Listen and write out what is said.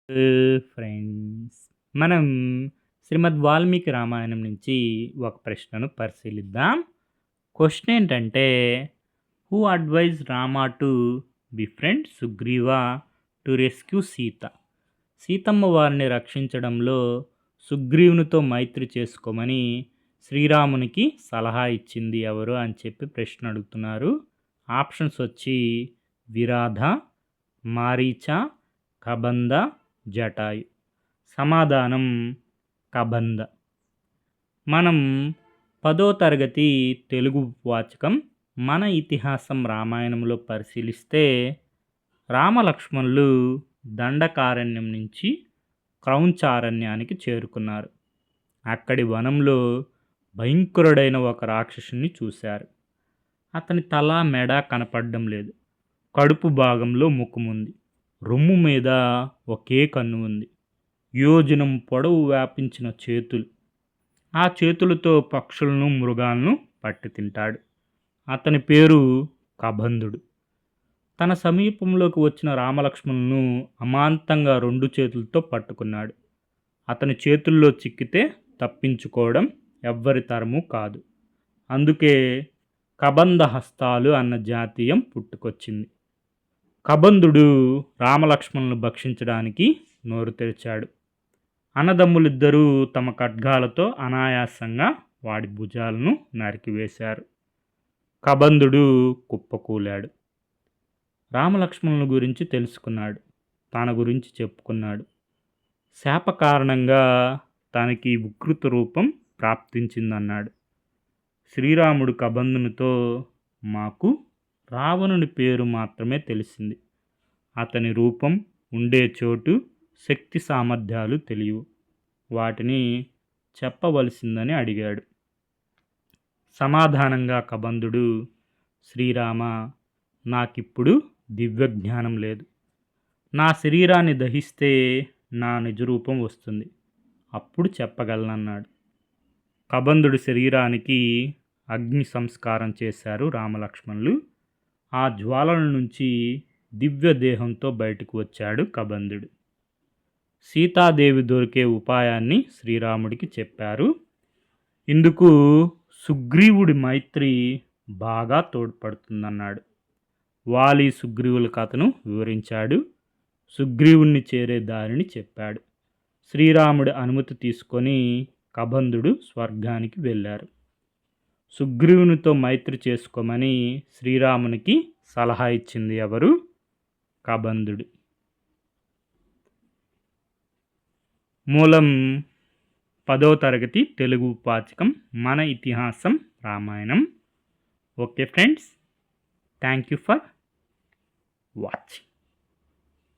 Friends, మనం శ్రీమద్ వాల్మీకి రామాయణం నుంచి ఒక ప్రశ్నను పరిశీలిద్దాం. క్వశ్చన్ ఏంటంటే, who advise Rama to befriend Sugriva to rescue Sita? Sitamma వారిని రక్షించడంలో సుగ్రీవునితో మైత్రి చేసుకోమని శ్రీరామునికి సలహా ఇచ్చింది ఎవరు అని చెప్పి ప్రశ్న అడుగుతున్నారు. ఆప్షన్స్ వచ్చి విరాధ, మారీచ, కబంద, జటాయు. సమాధానం కబంద. మనం 10వ తరగతి తెలుగు వాచకం మన ఇతిహాసం రామాయణంలో పరిశీలిస్తే, రామలక్ష్మణులు దండకారణ్యం నుంచి క్రౌంచారణ్యానికి చేరుకున్నారు. అక్కడి వనంలో భయంకరుడైన ఒక రాక్షసుని చూశారు. అతని తల మెడ కనపడడం లేదు. కడుపు భాగంలో ముఖముంది. రొమ్ము మీద ఒకే కన్ను ఉంది. యోజనం పొడవు వ్యాపించిన చేతులు. ఆ చేతులతో పక్షులను, మృగాలను పట్టి తింటాడు. అతని పేరు కబంధుడు. తన సమీపంలోకి వచ్చిన రామలక్ష్మణులను అమాంతంగా 2 చేతులతో పట్టుకున్నాడు. అతని చేతుల్లో చిక్కితే తప్పించుకోవడం ఎవ్వరి తరము కాదు. అందుకే కబంధ హస్తాలు అన్న జాతీయం పుట్టుకొచ్చింది. కబంధుడు రామలక్ష్మణులను భక్షించడానికి నోరు తెరిచాడు. అన్నదమ్ములిద్దరూ తమ ఖడ్గాలతో అనాయాసంగా వాడి భుజాలను నరికివేశారు. కబంధుడు కుప్పకూలాడు. రామలక్ష్మణుల గురించి తెలుసుకున్నాడు. తన గురించి చెప్పుకున్నాడు. శాప కారణంగా తనకి వికృత రూపం ప్రాప్తించిందన్నాడు. శ్రీరాముడు కబంధునితో, మాకు రావణుని పేరు మాత్రమే తెలిసింది. అతని రూపం, ఉండే చోటు, శక్తి సామర్థ్యాలు తెలియవు. వాటిని చెప్పవలసిందని అడిగాడు. సమాధానంగా కబంధుడు, శ్రీరామ, నాకిప్పుడు దివ్యజ్ఞానం లేదు. నా శరీరాన్ని దహిస్తే నా నిజరూపం వస్తుంది. అప్పుడు చెప్పగలనన్నాడు. కబంధుడి శరీరానికి అగ్ని సంస్కారం చేశారు రామలక్ష్మణులు. ఆ జ్వాలల నుంచి దివ్య దేహంతో బయటకు వచ్చాడు కబంధుడు. సీతాదేవి దొరికే ఉపాయాన్ని శ్రీరాముడికి చెప్పారు. ఇందుకు సుగ్రీవుడి మైత్రి బాగా తోడ్పడుతుందన్నాడు. వాలి సుగ్రీవుల కథను వివరించాడు. సుగ్రీవుణ్ణి చేరే దారిని చెప్పాడు. శ్రీరాముడి అనుమతి తీసుకొని కబంధుడు స్వర్గానికి వెళ్ళారు. సుగ్రీవునితో మైత్రి చేసుకోమని శ్రీరామునికి సలహా ఇచ్చింది ఎవరు? కబంధుడు. మూలం 10వ తరగతి తెలుగు వాచకం మన ఇతిహాసం Ramayanam. Okay friends, thank you for watching.